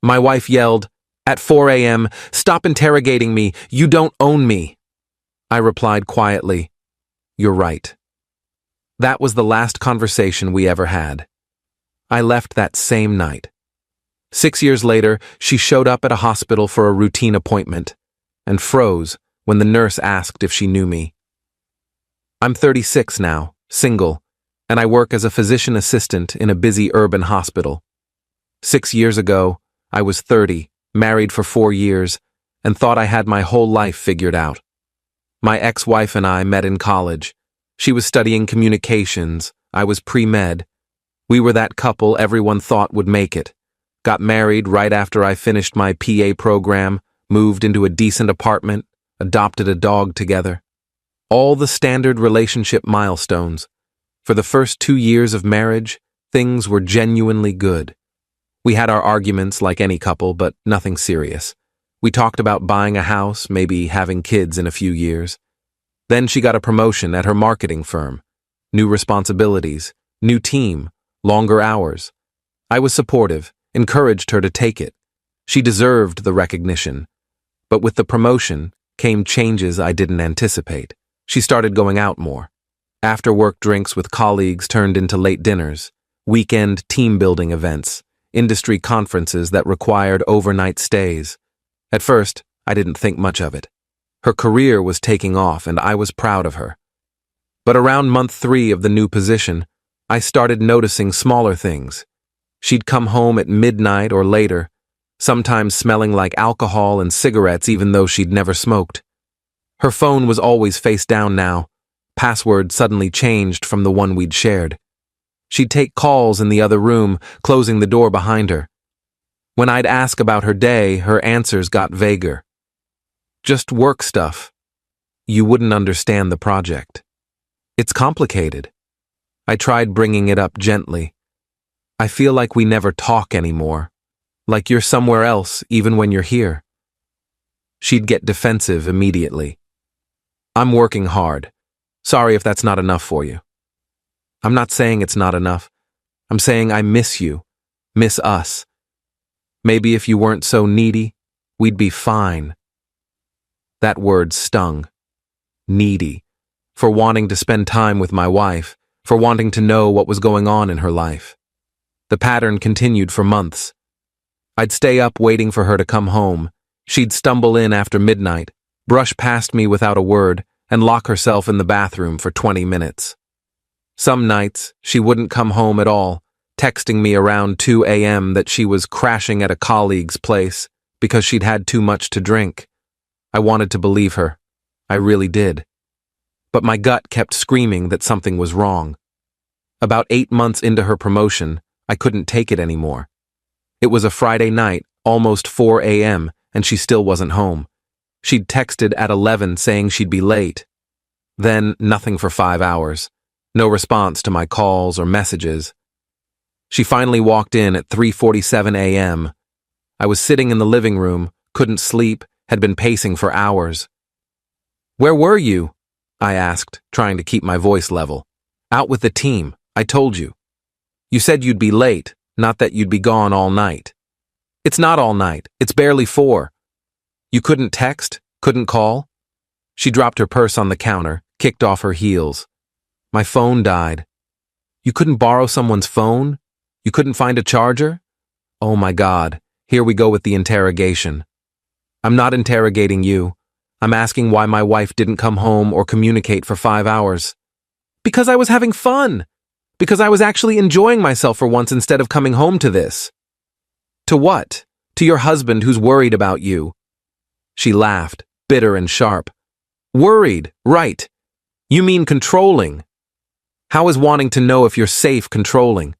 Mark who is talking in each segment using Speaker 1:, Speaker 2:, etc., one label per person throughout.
Speaker 1: My wife yelled, at 4 a.m., "Stop interrogating me, you don't own me." I replied quietly, "You're right." That was the last conversation we ever had. I left that same night. 6 years later, she showed up at a hospital for a routine appointment and froze when the nurse asked if she knew me. I'm 36 now, single, and I work as a physician assistant in a busy urban hospital. 6 years ago, I was 30, married for 4 years, and thought I had my whole life figured out. My ex-wife and I met in college. She was studying communications, I was pre-med. We were that couple everyone thought would make it. Got married right after I finished my PA program, moved into a decent apartment, adopted a dog together. All the standard relationship milestones. For the first 2 years of marriage, things were genuinely good. We had our arguments like any couple, but nothing serious. We talked about buying a house, maybe having kids in a few years. Then she got a promotion at her marketing firm. New responsibilities, new team, longer hours. I was supportive, encouraged her to take it. She deserved the recognition. But with the promotion came changes I didn't anticipate. She started going out more. After-work drinks with colleagues turned into late dinners, weekend team-building events, industry conferences that required overnight stays. At first, I didn't think much of it. Her career was taking off and I was proud of her. But around month 3 of the new position, I started noticing smaller things. She'd come home at midnight or later, sometimes smelling like alcohol and cigarettes even though she'd never smoked. Her phone was always face down now. Password suddenly changed from the one we'd shared. She'd take calls in the other room, closing the door behind her. When I'd ask about her day, her answers got vaguer. Just work stuff. You wouldn't understand the project. It's complicated. I tried bringing it up gently. I feel like we never talk anymore. Like you're somewhere else even when you're here. She'd get defensive immediately. I'm working hard. Sorry if that's not enough for you. I'm not saying it's not enough. I'm saying I miss you, miss us. Maybe if you weren't so needy, we'd be fine. That word stung. Needy. For wanting to spend time with my wife, for wanting to know what was going on in her life. The pattern continued for months. I'd stay up waiting for her to come home. She'd stumble in after midnight, brush past me without a word, and lock herself in the bathroom for 20 minutes. Some nights, she wouldn't come home at all, texting me around 2 a.m. that she was crashing at a colleague's place because she'd had too much to drink. I wanted to believe her. I really did. But my gut kept screaming that something was wrong. About 8 months into her promotion, I couldn't take it anymore. It was a Friday night, almost 4 a.m., and she still wasn't home. She'd texted at 11 saying she'd be late. Then nothing for 5 hours. No response to my calls or messages. She finally walked in at 3:47 a.m. I was sitting in the living room, couldn't sleep, had been pacing for hours. "Where were you?" I asked, trying to keep my voice level. "Out with the team, I told you. You said you'd be late, not that you'd be gone all night." "It's not all night, it's barely 4. You couldn't text, couldn't call?" She dropped her purse on the counter, kicked off her heels. "My phone died." "You couldn't borrow someone's phone? You couldn't find a charger?" Oh my God, here we go with the interrogation. "I'm not interrogating you. I'm asking why my wife didn't come home or communicate for 5 hours." "Because I was having fun. Because I was actually enjoying myself for once instead of coming home to this." "To what? To your husband who's worried about you." She laughed, bitter and sharp. "Worried, right. You mean controlling. How is wanting to know if you're safe controlling?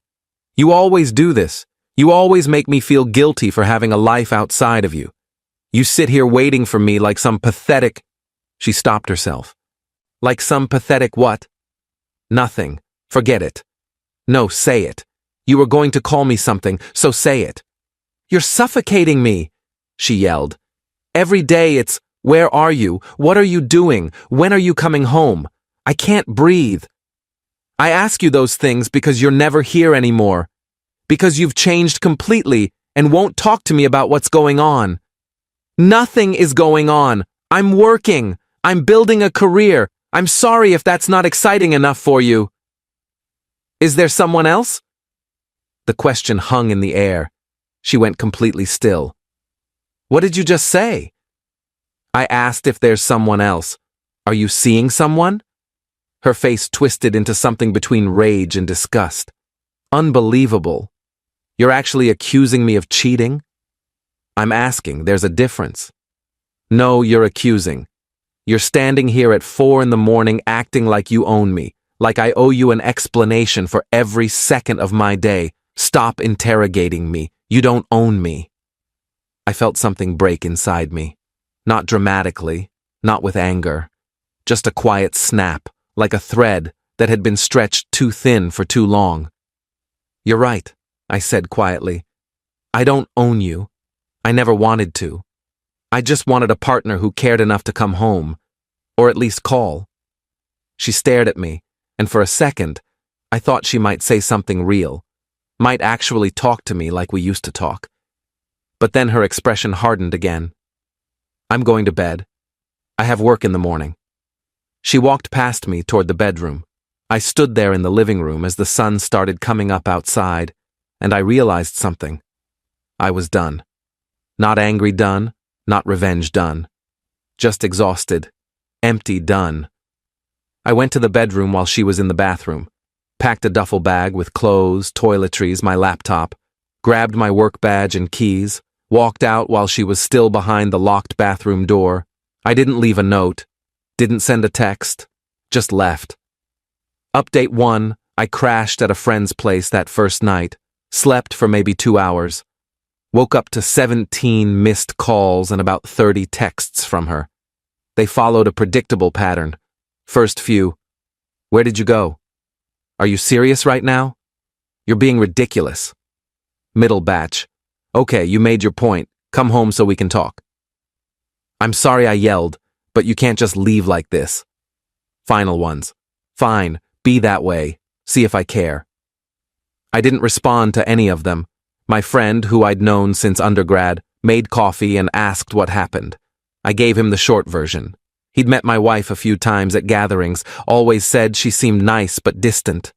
Speaker 1: You always do this. You always make me feel guilty for having a life outside of you. You sit here waiting for me like some pathetic—" She stopped herself. "Like some pathetic what?" "Nothing. Forget it." "No, say it. You were going to call me something, so say it." "You're suffocating me," she yelled. "Every day it's, where are you? What are you doing? When are you coming home? I can't breathe. I ask you those things because you're never here anymore. Because you've changed completely, and won't talk to me about what's going on. Nothing is going on. I'm working. I'm building a career. I'm sorry if that's not exciting enough for you. Is there someone else? The question hung in the air. She went completely still. What did you just say? I asked if there's someone else. Are you seeing someone? Her face twisted into something between rage and disgust. Unbelievable. You're actually accusing me of cheating? I'm asking, there's a difference. No, you're accusing. You're standing here at 4 a.m. acting like you own me, like I owe you an explanation for every second of my day. Stop interrogating me. You don't own me. I felt something break inside me. Not dramatically, not with anger. Just a quiet snap, like a thread that had been stretched too thin for too long. You're right, I said quietly. I don't own you. I never wanted to. I just wanted a partner who cared enough to come home, or at least call. She stared at me, and for a second, I thought she might say something real, might actually talk to me like we used to talk. But then her expression hardened again. I'm going to bed. I have work in the morning. She walked past me toward the bedroom. I stood there in the living room as the sun started coming up outside, and I realized something. I was done. Not angry done, not revenge done. Just exhausted, empty done. I went to the bedroom while she was in the bathroom, packed a duffel bag with clothes, toiletries, my laptop, grabbed my work badge and keys, walked out while she was still behind the locked bathroom door. I didn't leave a note, didn't send a text, just left. Update 1, I crashed at a friend's place that first night, slept for maybe 2 hours. Woke up to 17 missed calls and about 30 texts from her. They followed a predictable pattern. First few, where did you go? Are you serious right now? You're being ridiculous. Middle batch, okay, you made your point. Come home so we can talk. I'm sorry I yelled, but you can't just leave like this. Final ones, fine, be that way, see if I care. I didn't respond to any of them. My friend, who I'd known since undergrad, made coffee and asked what happened. I gave him the short version. He'd met my wife a few times at gatherings, always said she seemed nice but distant.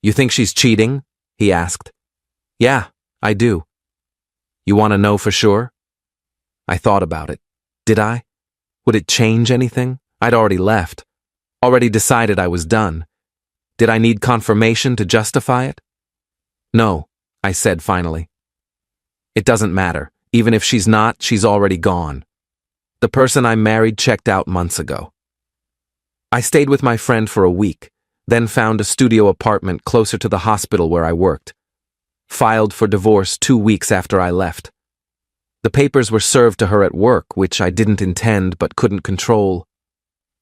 Speaker 1: You think she's cheating? He asked. Yeah, I do. You want to know for sure? I thought about it. Did I? Would it change anything? I'd already left. Already decided I was done. Did I need confirmation to justify it? No. I said finally. It doesn't matter. Even if she's not, she's already gone. The person I married checked out months ago. I stayed with my friend for a week, then found a studio apartment closer to the hospital where I worked. Filed for divorce 2 weeks after I left. The papers were served to her at work, which I didn't intend but couldn't control.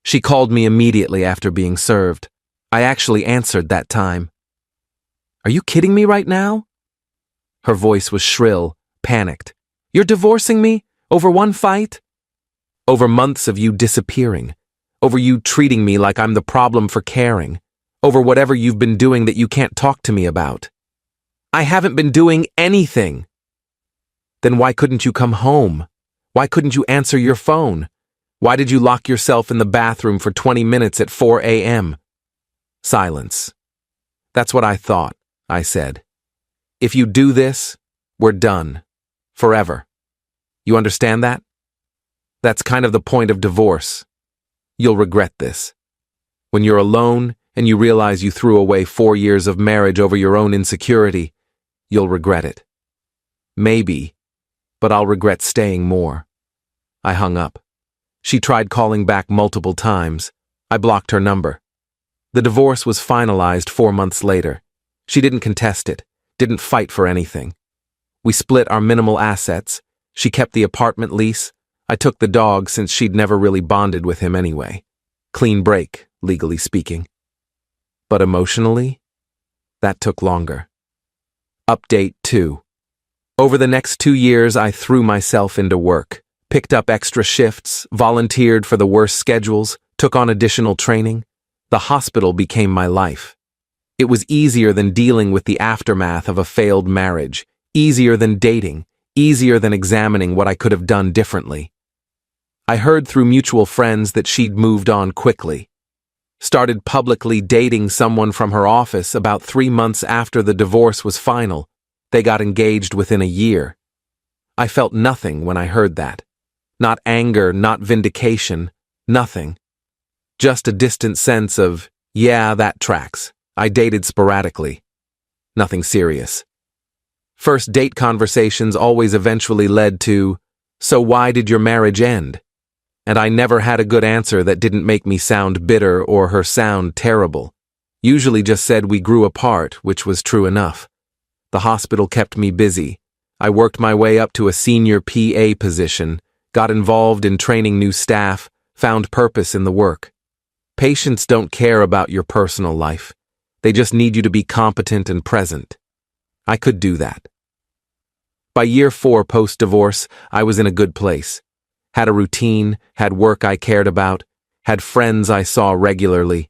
Speaker 1: She called me immediately after being served. I actually answered that time. Are you kidding me right now? Her voice was shrill, panicked. You're divorcing me? Over one fight? Over months of you disappearing. Over you treating me like I'm the problem for caring. Over whatever you've been doing that you can't talk to me about. I haven't been doing anything. Then why couldn't you come home? Why couldn't you answer your phone? Why did you lock yourself in the bathroom for 20 minutes at 4 a.m.? Silence. That's what I thought, I said. If you do this, we're done. Forever. You understand that? That's kind of the point of divorce. You'll regret this. When you're alone and you realize you threw away 4 years of marriage over your own insecurity, you'll regret it. Maybe, but I'll regret staying more. I hung up. She tried calling back multiple times. I blocked her number. The divorce was finalized 4 months later. She didn't contest it. Didn't fight for anything. We split our minimal assets. She kept the apartment lease. I took the dog since she'd never really bonded with him anyway. Clean break, legally speaking. But emotionally, that took longer. Update 2. Over the next 2 years, I threw myself into work, picked up extra shifts, volunteered for the worst schedules, took on additional training. The hospital became my life. It was easier than dealing with the aftermath of a failed marriage, Easier than dating, easier than examining what I could have done differently. I heard through mutual friends that she'd moved on quickly. Started publicly dating someone from her office about 3 months after the divorce was final. They got engaged within a year. I felt nothing when I heard that. Not anger, not vindication, nothing. Just a distant sense of, yeah, that tracks. I dated sporadically. Nothing serious. First date conversations always eventually led to, so why did your marriage end? And I never had a good answer that didn't make me sound bitter or her sound terrible. Usually just said we grew apart, which was true enough. The hospital kept me busy. I worked my way up to a senior PA position, got involved in training new staff, found purpose in the work. Patients don't care about your personal life. They just need you to be competent and present. I could do that. By year 4 post-divorce, I was in a good place. Had a routine, had work I cared about, had friends I saw regularly.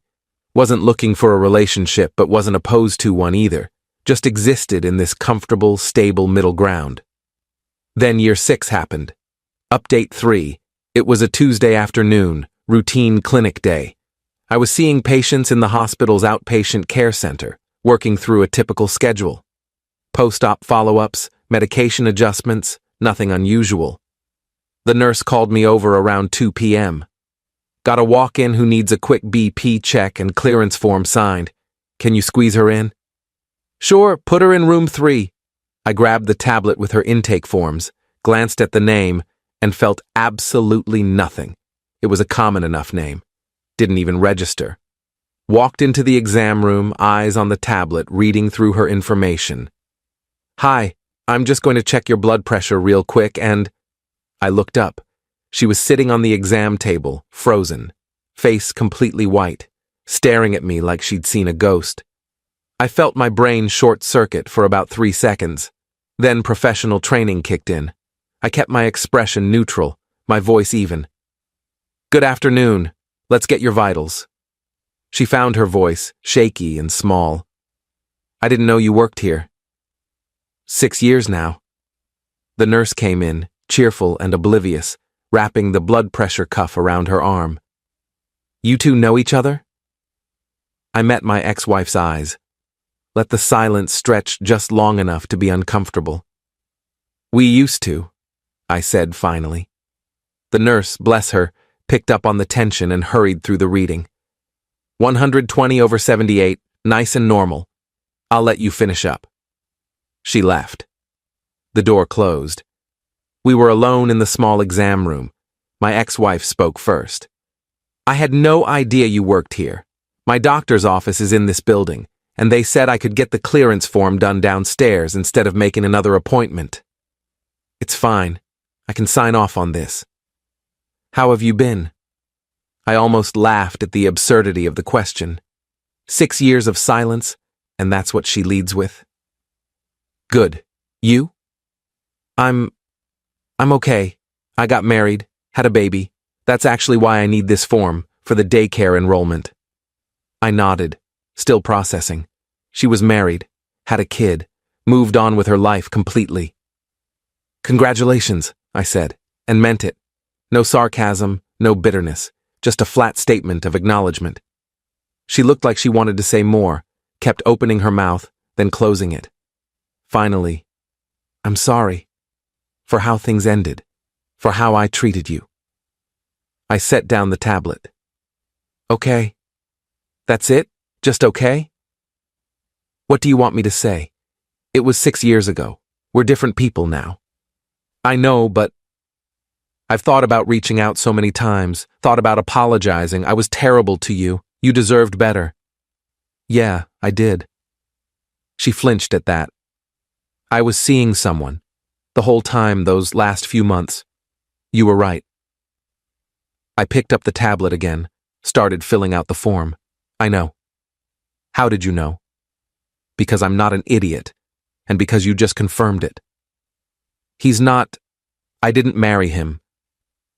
Speaker 1: Wasn't looking for a relationship, but wasn't opposed to one either. Just existed in this comfortable, stable middle ground. Then year 6 happened. Update 3. It was a Tuesday afternoon, routine clinic day. I was seeing patients in the hospital's outpatient care center, working through a typical schedule. Post-op follow-ups, medication adjustments, nothing unusual. The nurse called me over around 2 p.m. Got a walk-in who needs a quick BP check and clearance form signed. Can you squeeze her in? Sure, put her in room 3. I grabbed the tablet with her intake forms, glanced at the name, and felt absolutely nothing. It was a common enough name. Didn't even register. Walked into the exam room, eyes on the tablet, reading through her information. Hi, I'm just going to check your blood pressure real quick and... I looked up. She was sitting on the exam table, frozen, face completely white, staring at me like she'd seen a ghost. I felt my brain short-circuit for about 3 seconds. Then professional training kicked in. I kept my expression neutral, my voice even. Good afternoon. Let's get your vitals. She found her voice, shaky and small. I didn't know you worked here. 6 years now. The nurse came in, cheerful and oblivious, wrapping the blood pressure cuff around her arm. You two know each other? I met my ex-wife's eyes. Let the silence stretch just long enough to be uncomfortable. We used to, I said finally. The nurse, bless her, picked up on the tension and hurried through the reading. 120/78, nice and normal. I'll let you finish up. She left. The door closed. We were alone in the small exam room. My ex-wife spoke first. I had no idea you worked here. My doctor's office is in this building, and they said I could get the clearance form done downstairs instead of making another appointment. It's fine. I can sign off on this. How have you been? I almost laughed at the absurdity of the question. 6 years of silence, and that's what she leads with. Good. You? I'm okay. I got married, had a baby. That's actually why I need this form, for the daycare enrollment. I nodded, still processing. She was married, had a kid, moved on with her life completely. Congratulations, I said, and meant it. No sarcasm, no bitterness, just a flat statement of acknowledgement. She looked like she wanted to say more, kept opening her mouth, then closing it. Finally, I'm sorry. For how things ended, for how I treated you. I set down the tablet. Okay. That's it? Just okay? What do you want me to say? It was 6 years ago. We're different people now. I know, but I've thought about reaching out so many times, thought about apologizing. I was terrible to you. You deserved better. Yeah, I did. She flinched at that. I was seeing someone. The whole time, those last few months. You were right. I picked up the tablet again, started filling out the form. I know. How did you know? Because I'm not an idiot, and because you just confirmed it. He's not... I didn't marry him.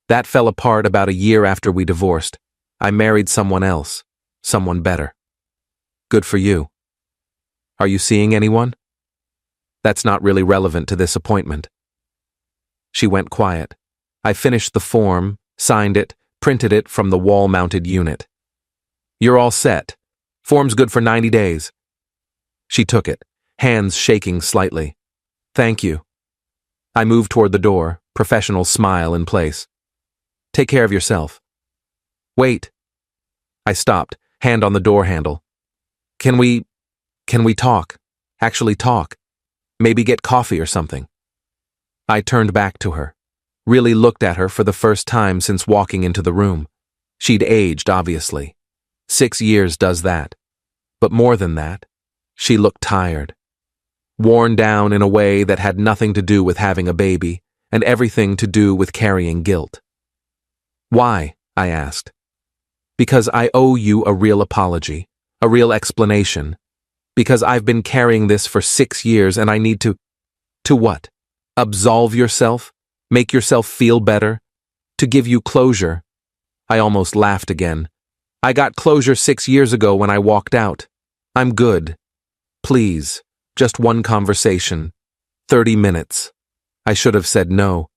Speaker 1: That fell apart about a year after we divorced. I married someone else, someone better. Good for you. Are you seeing anyone? That's not really relevant to this appointment. She went quiet. I finished the form, signed it, printed it from the wall-mounted unit. You're all set. Form's good for 90 days. She took it, hands shaking slightly. Thank you. I moved toward the door, professional smile in place. Take care of yourself. Wait. I stopped, hand on the door handle. Can we talk? Actually talk. Maybe get coffee or something. I turned back to her, really looked at her for the first time since walking into the room. She'd aged, obviously. 6 years does that. But more than that, she looked tired. Worn down in a way that had nothing to do with having a baby and everything to do with carrying guilt. Why? I asked. Because I owe you a real apology, a real explanation. Because I've been carrying this for 6 years and I need to... To what? Absolve yourself? Make yourself feel better? To give you closure? I almost laughed again. I got closure 6 years ago when I walked out. I'm good. Please, just one conversation. 30 minutes. I should have said no.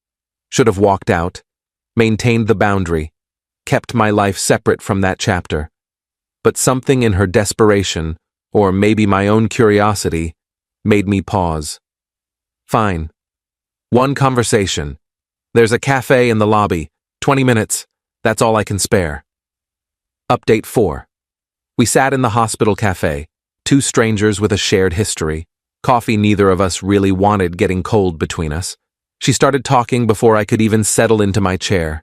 Speaker 1: Should have walked out. Maintained the boundary. Kept my life separate from that chapter. But something in her desperation, or maybe my own curiosity, made me pause. Fine. One conversation. There's a cafe in the lobby. 20 minutes. That's all I can spare. Update 4. We sat in the hospital cafe, 2 strangers with a shared history. Coffee neither of us really wanted getting cold between us. She started talking before I could even settle into my chair.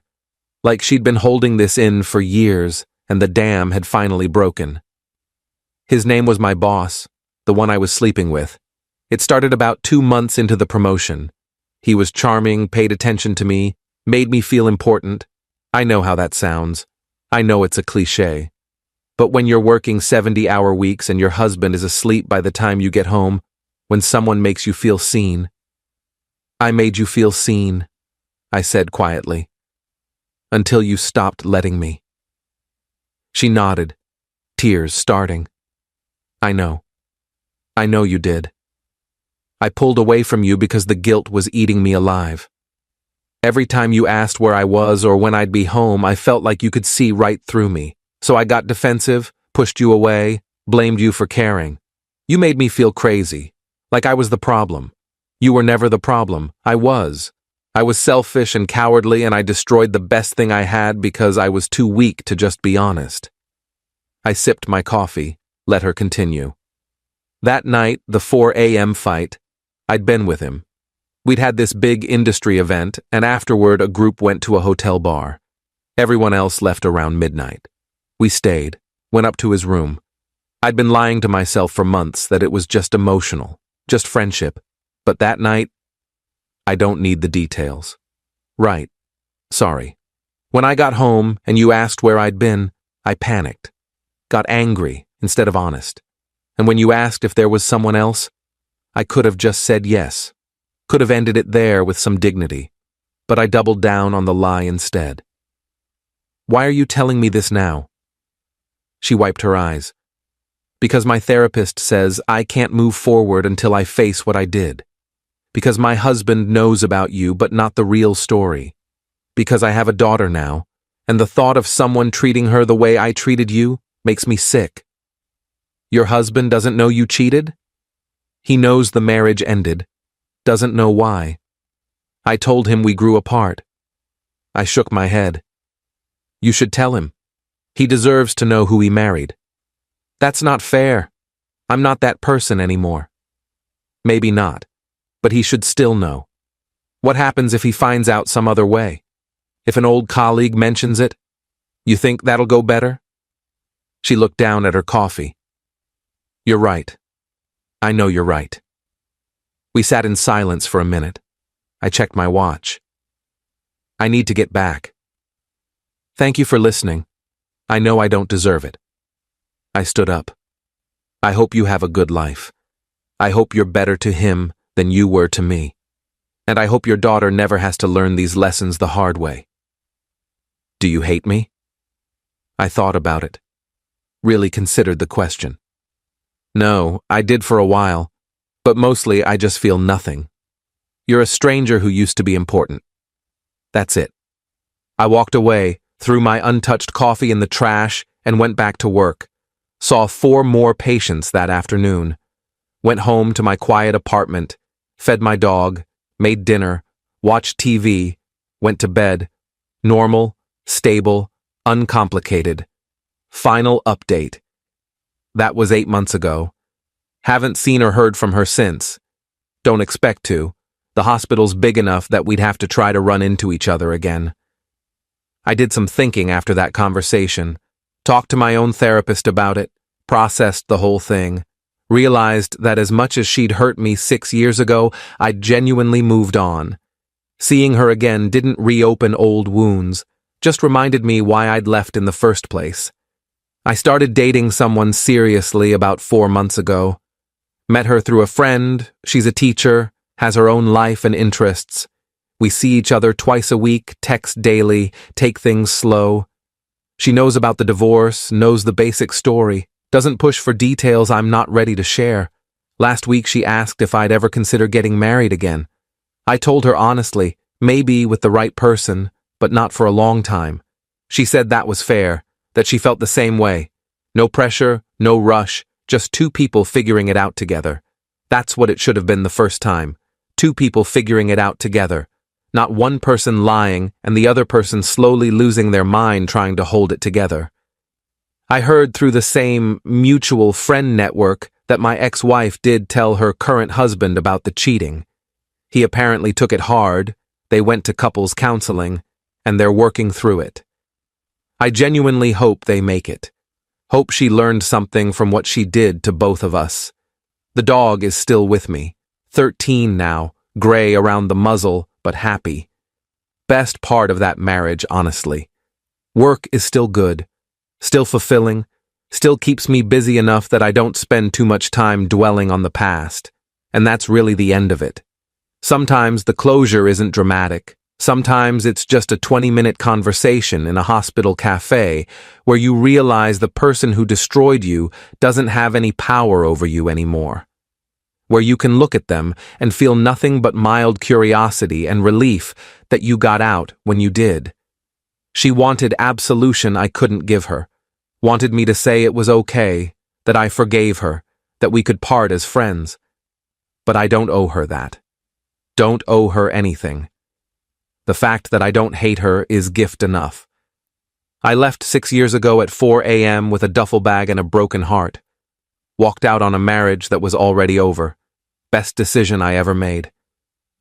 Speaker 1: Like she'd been holding this in for years, and the dam had finally broken. His name was my boss, the one I was sleeping with. It started about 2 months into the promotion. He was charming, paid attention to me, made me feel important. I know how that sounds. I know it's a cliché. But when you're working 70-hour weeks and your husband is asleep by the time you get home, when someone makes you feel seen. I made you feel seen, I said quietly. Until you stopped letting me. She nodded, tears starting. I know. I know you did. I pulled away from you because the guilt was eating me alive. Every time you asked where I was or when I'd be home, I felt like you could see right through me. So I got defensive, pushed you away, blamed you for caring. You made me feel crazy, like I was the problem. You were never the problem. I was. I was selfish and cowardly, and I destroyed the best thing I had because I was too weak to just be honest. I sipped my coffee, let her continue. That night, the 4 a.m. fight, I'd been with him. We'd had this big industry event, and afterward a group went to a hotel bar. Everyone else left around midnight. We stayed, went up to his room. I'd been lying to myself for months that it was just emotional, just friendship. But that night, I don't need the details. Right. Sorry. When I got home and you asked where I'd been, I panicked. Got angry instead of honest. And when you asked if there was someone else, I could have just said yes. Could have ended it there with some dignity. But I doubled down on the lie instead. Why are you telling me this now? She wiped her eyes. Because my therapist says I can't move forward until I face what I did. Because my husband knows about you but not the real story. Because I have a daughter now, and the thought of someone treating her the way I treated you makes me sick. Your husband doesn't know you cheated? He knows the marriage ended, doesn't know why. I told him we grew apart. I shook my head. You should tell him. He deserves to know who he married. That's not fair. I'm not that person anymore. Maybe not, but he should still know. What happens if he finds out some other way? If an old colleague mentions it? You think that'll go better? She looked down at her coffee. You're right. I know you're right. We sat in silence for a minute. I checked my watch. I need to get back. Thank you for listening. I know I don't deserve it. I stood up. I hope you have a good life. I hope you're better to him than you were to me. And I hope your daughter never has to learn these lessons the hard way. Do you hate me? I thought about it. Really considered the question. No, I did for a while. But mostly, I just feel nothing. You're a stranger who used to be important. That's it. I walked away, threw my untouched coffee in the trash, and went back to work. Saw 4 more patients that afternoon. Went home to my quiet apartment, fed my dog, made dinner, watched TV, went to bed. Normal, stable, uncomplicated. Final update. That was 8 months ago. Haven't seen or heard from her since. Don't expect to. The hospital's big enough that we'd have to try to run into each other again. I did some thinking after that conversation, talked to my own therapist about it, processed the whole thing, realized that as much as she'd hurt me 6 years ago, I'd genuinely moved on. Seeing her again didn't reopen old wounds, just reminded me why I'd left in the first place. I started dating someone seriously about 4 months ago. Met her through a friend, she's a teacher, has her own life and interests. We see each other twice a week, text daily, take things slow. She knows about the divorce, knows the basic story, doesn't push for details I'm not ready to share. Last week she asked if I'd ever consider getting married again. I told her honestly, maybe with the right person, but not for a long time. She said that was fair, that she felt the same way. No pressure, no rush, just 2 people figuring it out together. That's what it should have been the first time. 2 people figuring it out together. Not one person lying and the other person slowly losing their mind trying to hold it together. I heard through the same mutual friend network that my ex-wife did tell her current husband about the cheating. He apparently took it hard, they went to couples counseling, and they're working through it. I genuinely hope they make it. Hope she learned something from what she did to both of us. The dog is still with me, 13 now, gray around the muzzle, but happy. Best part of that marriage, honestly. Work is still good, still fulfilling, still keeps me busy enough that I don't spend too much time dwelling on the past, and that's really the end of it. Sometimes the closure isn't dramatic. Sometimes it's just a 20-minute conversation in a hospital cafe where you realize the person who destroyed you doesn't have any power over you anymore. Where you can look at them and feel nothing but mild curiosity and relief that you got out when you did. She wanted absolution I couldn't give her, wanted me to say it was okay, that I forgave her, that we could part as friends. But I don't owe her that. Don't owe her anything. The fact that I don't hate her is gift enough. I left 6 years ago at 4 a.m. with a duffel bag and a broken heart. Walked out on a marriage that was already over. Best decision I ever made.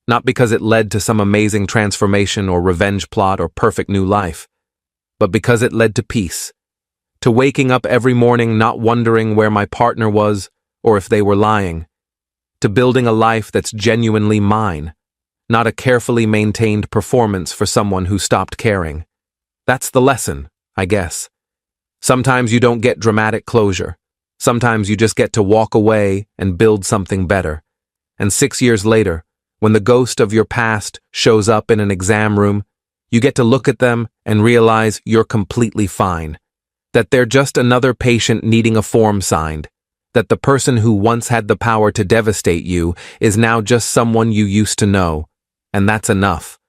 Speaker 1: Not because it led to some amazing transformation or revenge plot or perfect new life, but because it led to peace. To waking up every morning not wondering where my partner was or if they were lying. To building a life that's genuinely mine, not a carefully maintained performance for someone who stopped caring. That's the lesson, I guess. Sometimes you don't get dramatic closure. Sometimes you just get to walk away and build something better. And 6 years later, when the ghost of your past shows up in an exam room, you get to look at them and realize you're completely fine. That they're just another patient needing a form signed. That the person who once had the power to devastate you is now just someone you used to know. And that's enough.